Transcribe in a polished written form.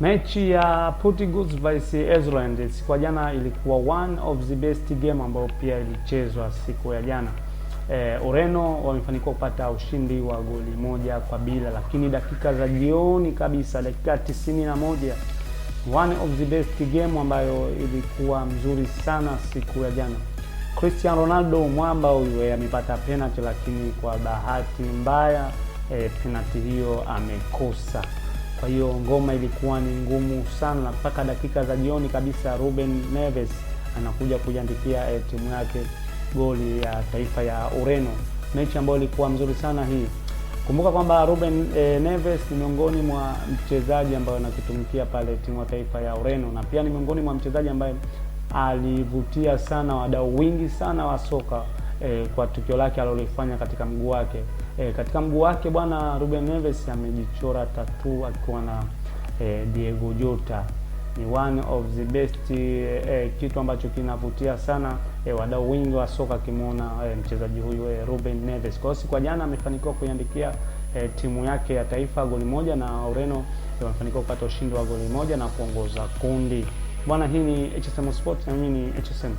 Mechi ya Portugal vs Iceland siku ya jana ilikuwa one of the best game ambayo pia ilichezwa siku ya jana. Ureno wamefanikiwa kupata ushindi wa goli 1-0, lakini dakika za jioni kabisa, dakika 91, one of the best game ambayo ilikuwa mzuri sana siku ya jana. Cristiano Ronaldo mwamba huyo amepata penalty, lakini kwa bahati mbaya penalty hiyo amekosa. Kwa hiyo ngoma ilikuwa ni ngumu sana mpaka dakika za jioni kabisa. Ruben Neves anakuja kujiandikia timu yake goli ya taifa ya Ureno, mechi ambayo ilikuwa mzuri sana hii. Kumbuka kwamba Ruben Neves ni miongoni mwa mchezaji ambaye anakitumikia pale timu ya taifa ya Ureno, na pia ni miongoni mwa mchezaji ambaye alivutia sana wadau wingi sana wa soka kwa tukio lake alilofanya katika mguu wake. Katika mguu wake bwana, Ruben Neves amejichora tattoo akiwa na Diego Jota. Ni one of the best kitu ambacho kinavutia sana wadau wingi wa soka kimuona mchezaji huyu Ruben Neves. Kwa hiyo siku jana amefanikiwa kuiandikia timu yake ya taifa goli 1, na Ureno wamefanikiwa kupata ushindi wa goli 1 na kuongoza kundi. Bwana, hii ni HSM Sport na mimi ni HSM.